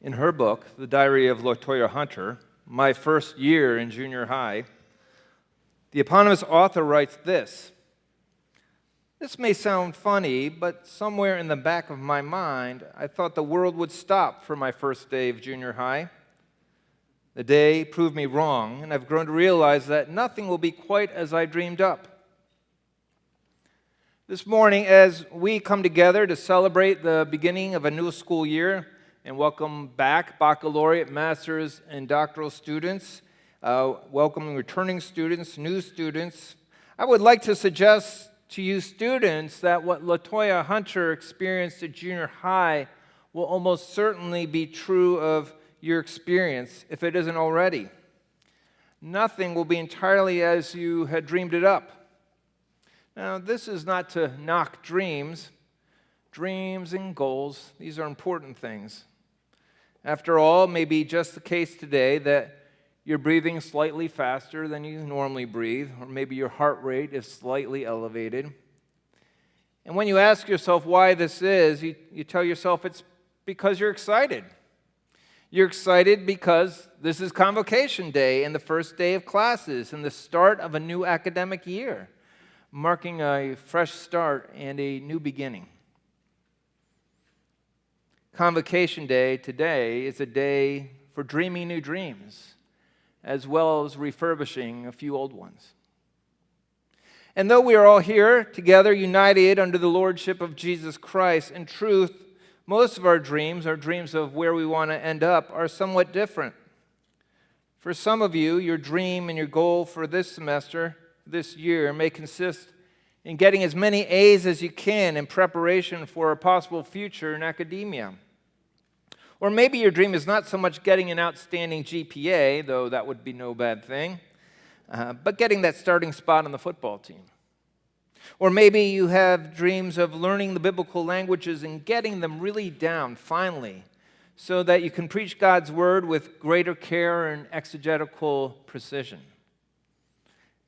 In her book, The Diary of LaToya Hunter, My First Year in Junior High, the eponymous author writes this: "This may sound funny, but somewhere in the back of my mind, I thought the world would stop for my first day of junior high. The day proved me wrong, and I've grown to realize that nothing will be quite as I dreamed up." This morning, as we come together to celebrate the beginning of a new school year and welcome back baccalaureate, master's, and doctoral students, welcoming returning students, new students, I would like to suggest to you students that what LaToya Hunter experienced at junior high will almost certainly be true of your experience, if it isn't already. Nothing will be entirely as you had dreamed it up. Now, this is not to knock dreams. Dreams and goals, these are important things. After all, it may be just the case today that you're breathing slightly faster than you normally breathe, or maybe your heart rate is slightly elevated. And when you ask yourself why this is, you tell yourself it's because you're excited. You're excited because this is Convocation Day and the first day of classes and the start of a new academic year, marking a fresh start and a new beginning. Convocation Day today is a day for dreaming new dreams, as well as refurbishing a few old ones. And though we are all here together, united under the lordship of Jesus Christ, in truth, most of our dreams of where we want to end up, are somewhat different. For some of you, your dream and your goal for this semester, this year, may consist in getting as many A's as you can in preparation for a possible future in academia. Or maybe your dream is not so much getting an outstanding GPA, though that would be no bad thing, but getting that starting spot on the football team. Or maybe you have dreams of learning the biblical languages and getting them really down, finally, so that you can preach God's word with greater care and exegetical precision.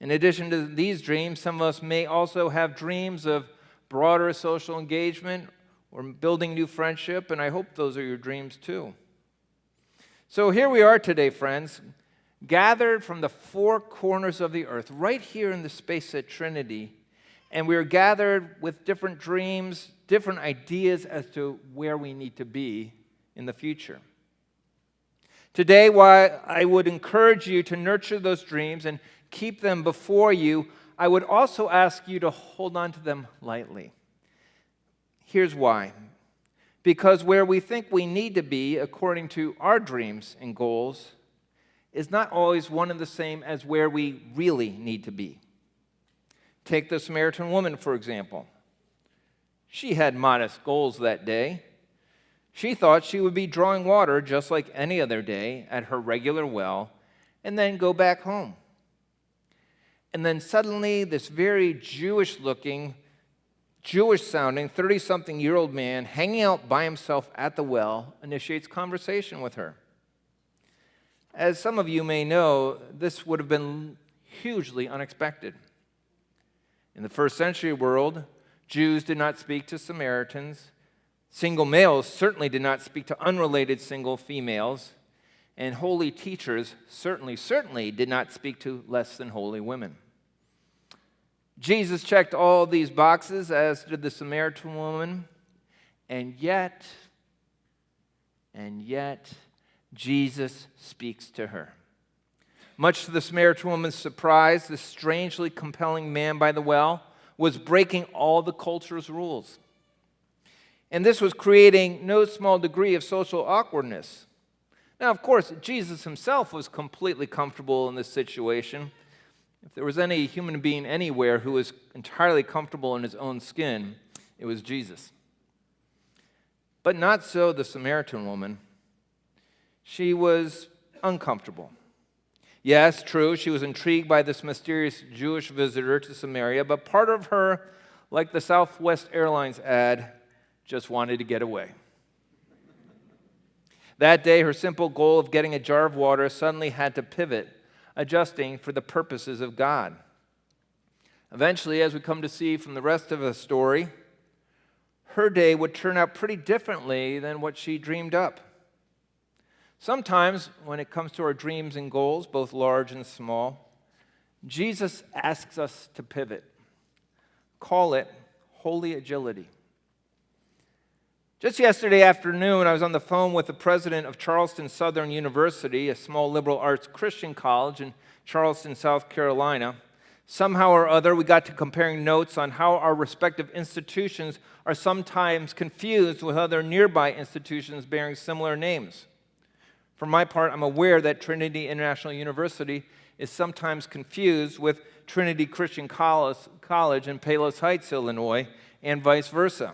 In addition to these dreams, some of us may also have dreams of broader social engagement or building new friendship, and I hope those are your dreams too. So here we are today, friends, gathered from the four corners of the earth, right here in the space at Trinity, and we are gathered with different dreams, different ideas as to where we need to be in the future. Today, while I would encourage you to nurture those dreams and keep them before you, I would also ask you to hold on to them lightly. Here's why. Because where we think we need to be, according to our dreams and goals, is not always one and the same as where we really need to be. Take the Samaritan woman, for example. She had modest goals that day. She thought she would be drawing water just like any other day at her regular well and then go back home. And then suddenly, this very Jewish-sounding, 30-something-year-old man hanging out by himself at the well initiates conversation with her. As some of you may know, this would have been hugely unexpected. In the first century world, Jews did not speak to Samaritans. Single males certainly did not speak to unrelated single females. And holy teachers certainly did not speak to less than holy women. Jesus checked all these boxes, as did the Samaritan woman, and yet, Jesus speaks to her. Much to the Samaritan woman's surprise, this strangely compelling man by the well was breaking all the culture's rules. And this was creating no small degree of social awkwardness. Now, of course, Jesus himself was completely comfortable in this situation. If there was any human being anywhere who was entirely comfortable in his own skin, it was Jesus. But not so the Samaritan woman. She was uncomfortable. Yes, true, she was intrigued by this mysterious Jewish visitor to Samaria, but part of her, like the Southwest Airlines ad, just wanted to get away. That day, her simple goal of getting a jar of water suddenly had to pivot, adjusting for the purposes of God. Eventually, as we come to see from the rest of the story, her day would turn out pretty differently than what she dreamed up. Sometimes, when it comes to our dreams and goals, both large and small, Jesus asks us to pivot. Call it holy agility. Just yesterday afternoon, I was on the phone with the president of Charleston Southern University, a small liberal arts Christian college in Charleston, South Carolina. Somehow or other, we got to comparing notes on how our respective institutions are sometimes confused with other nearby institutions bearing similar names. For my part, I'm aware that Trinity International University is sometimes confused with Trinity Christian College in Palos Heights, Illinois, and vice versa.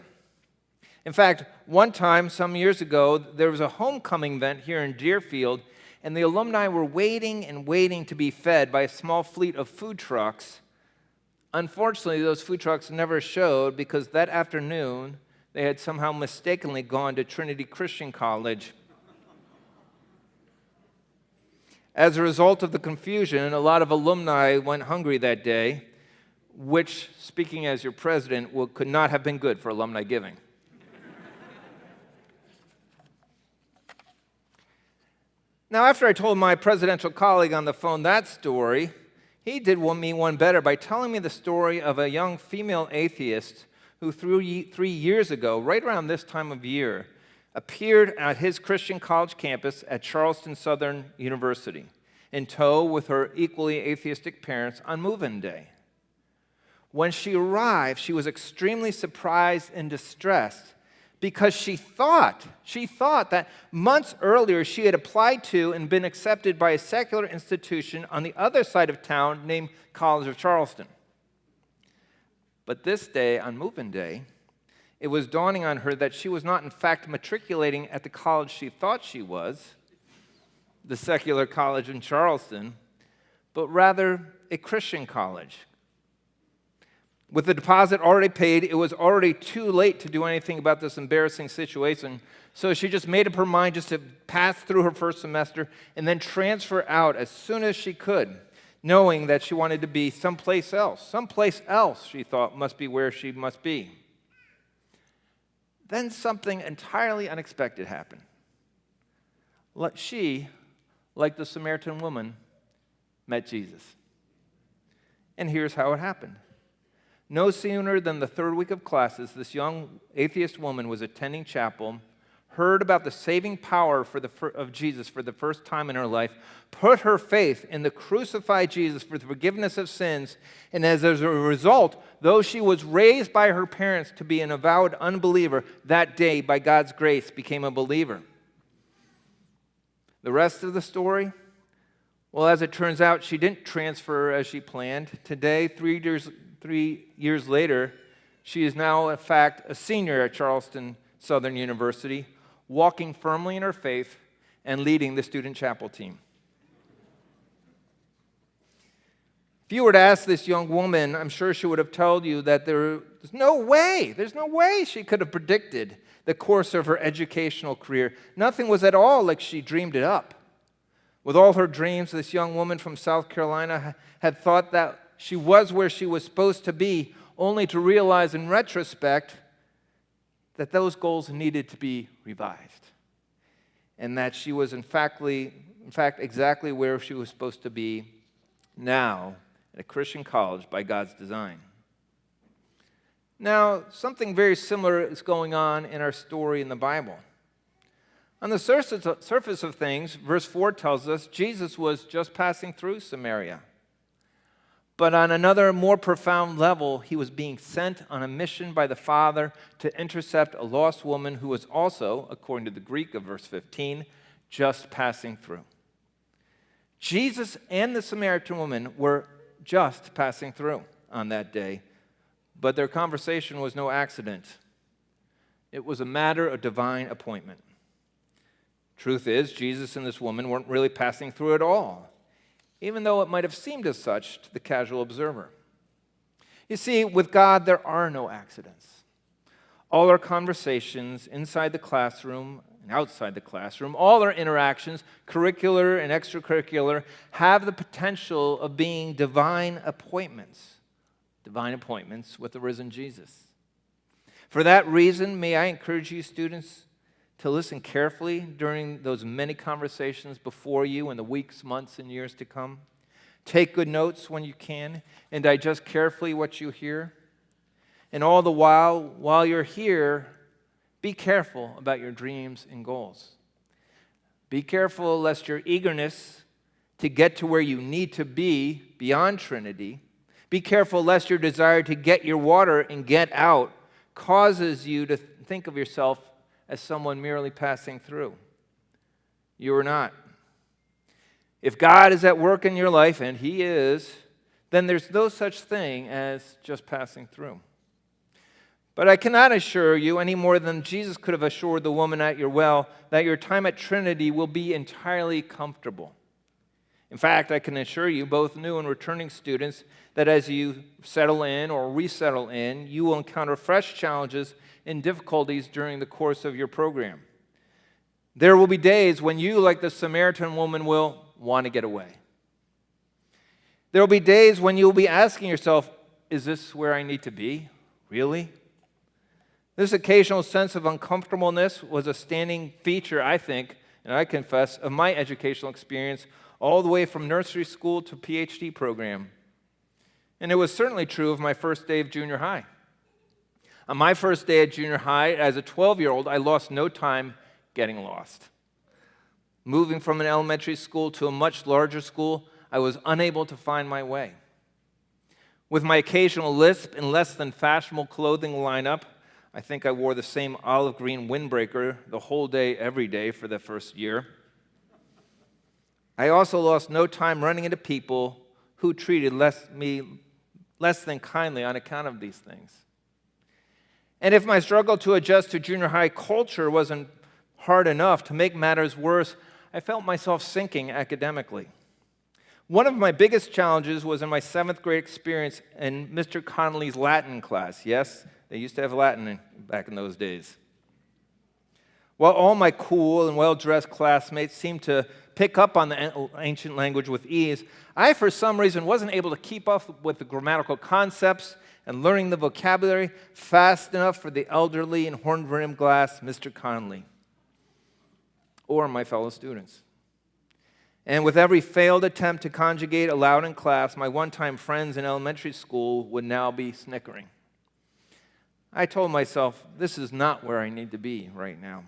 In fact, one time, some years ago, there was a homecoming event here in Deerfield, and the alumni were waiting and waiting to be fed by a small fleet of food trucks. Unfortunately, those food trucks never showed because that afternoon, they had somehow mistakenly gone to Trinity Christian College. As a result of the confusion, a lot of alumni went hungry that day, which, speaking as your president, could not have been good for alumni giving. Now, after I told my presidential colleague on the phone that story, he did me one better by telling me the story of a young female atheist who 3 years ago, right around this time of year, appeared at his Christian college campus at Charleston Southern University in tow with her equally atheistic parents on move-in day. When she arrived, she was extremely surprised and distressed because she thought that months earlier she had applied to and been accepted by a secular institution on the other side of town named College of Charleston. But this day, on move-in day, it was dawning on her that she was not in fact matriculating at the college she thought she was, the secular college in Charleston, but rather a Christian college. With the deposit already paid, it was already too late to do anything about this embarrassing situation, so she just made up her mind just to pass through her first semester and then transfer out as soon as she could, knowing that she wanted to be someplace else. Someplace else, she thought, must be where she must be. Then something entirely unexpected happened. She, like the Samaritan woman, met Jesus. And here's how it happened. No sooner than the third week of classes, this young atheist woman was attending chapel, heard about the saving power of Jesus for the first time in her life, put her faith in the crucified Jesus for the forgiveness of sins, and as a result, though she was raised by her parents to be an avowed unbeliever, that day, by God's grace, became a believer. The rest of the story? Well, as it turns out, she didn't transfer as she planned. Today, 3 years later, she is now, in fact, a senior at Charleston Southern University, walking firmly in her faith and leading the student chapel team. If you were to ask this young woman, I'm sure she would have told you that there's no way she could have predicted the course of her educational career. Nothing was at all like she dreamed it up. With all her dreams, this young woman from South Carolina had thought that she was where she was supposed to be, only to realize in retrospect that those goals needed to be revised, and that she was in fact exactly where she was supposed to be now at a Christian college by God's design. Now, something very similar is going on in our story in the Bible. On the surface of things, verse 4 tells us Jesus was just passing through Samaria. But on another, more profound level, he was being sent on a mission by the Father to intercept a lost woman who was also, according to the Greek of verse 15, just passing through. Jesus and the Samaritan woman were just passing through on that day, but their conversation was no accident. It was a matter of divine appointment. Truth is, Jesus and this woman weren't really passing through at all, even though it might have seemed as such to the casual observer. You see, with God, there are no accidents. All our conversations inside the classroom and outside the classroom, all our interactions, curricular and extracurricular, have the potential of being divine appointments with the risen Jesus. For that reason, may I encourage you students to listen carefully during those many conversations before you in the weeks, months, and years to come. Take good notes when you can and digest carefully what you hear. And all the while you're here, be careful about your dreams and goals. Be careful lest your eagerness to get to where you need to be beyond Trinity, be careful lest your desire to get your water and get out causes you to think of yourself as someone merely passing through. You are not. If God is at work in your life, and He is, then there's no such thing as just passing through. But I cannot assure you any more than Jesus could have assured the woman at your well that your time at Trinity will be entirely comfortable. In fact, I can assure you, both new and returning students, that as you settle in or resettle in, you will encounter fresh challenges and difficulties during the course of your program. There will be days when you, like the Samaritan woman, will want to get away. There will be days when you'll be asking yourself, is this where I need to be? Really? This occasional sense of uncomfortableness was a standing feature, I think, and I confess, of my educational experience all the way from nursery school to PhD program. And it was certainly true of my first day of junior high. On my first day at junior high, as a 12-year-old, I lost no time getting lost. Moving from an elementary school to a much larger school, I was unable to find my way. With my occasional lisp and less than fashionable clothing lineup, I think I wore the same olive green windbreaker the whole day, every day for the first year. I also lost no time running into people who treated me less than kindly on account of these things. And if my struggle to adjust to junior high culture wasn't hard enough, to make matters worse, I felt myself sinking academically. One of my biggest challenges was in my 7th grade experience in Mr. Connolly's Latin class. Yes, they used to have Latin back in those days. While all my cool and well-dressed classmates seemed to pick up on the ancient language with ease, I, for some reason, wasn't able to keep up with the grammatical concepts and learning the vocabulary fast enough for the elderly and horn-rimmed glass Mr. Connolly or my fellow students. And with every failed attempt to conjugate aloud in class, my one-time friends in elementary school would now be snickering. I told myself, this is not where I need to be right now.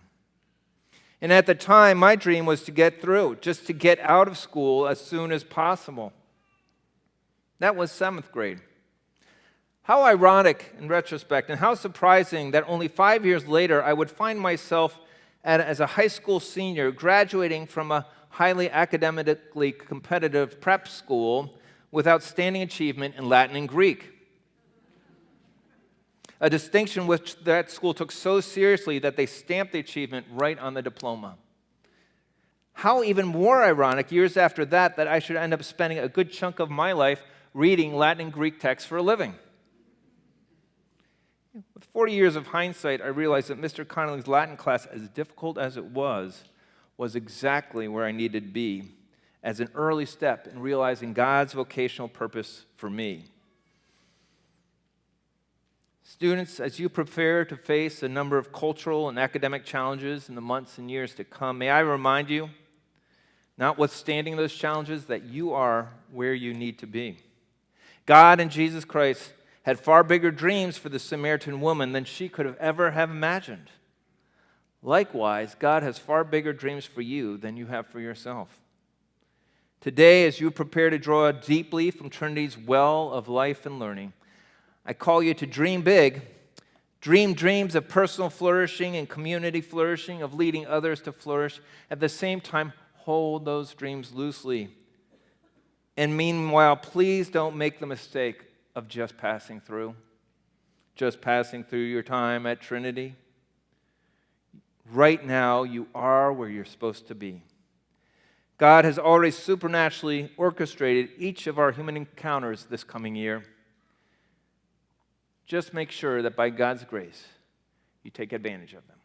And at the time, my dream was to get through, just to get out of school as soon as possible. That was 7th grade. How ironic in retrospect, and how surprising that only 5 years later I would find myself as a high school senior graduating from a highly academically competitive prep school with outstanding achievement in Latin and Greek. A distinction which that school took so seriously that they stamped the achievement right on the diploma. How even more ironic, years after that I should end up spending a good chunk of my life reading Latin and Greek texts for a living. With 40 years of hindsight, I realized that Mr. Connolly's Latin class, as difficult as it was exactly where I needed to be as an early step in realizing God's vocational purpose for me. Students, as you prepare to face a number of cultural and academic challenges in the months and years to come, may I remind you, notwithstanding those challenges, that you are where you need to be. God and Jesus Christ had far bigger dreams for the Samaritan woman than she could have ever have imagined. Likewise, God has far bigger dreams for you than you have for yourself. Today, as you prepare to draw deeply from Trinity's well of life and learning, I call you to dream big, dream dreams of personal flourishing and community flourishing, of leading others to flourish. At the same time, hold those dreams loosely. And meanwhile, please don't make the mistake of just passing through your time at Trinity. Right now, you are where you're supposed to be. God has already supernaturally orchestrated each of our human encounters this coming year. Just make sure that by God's grace, you take advantage of them.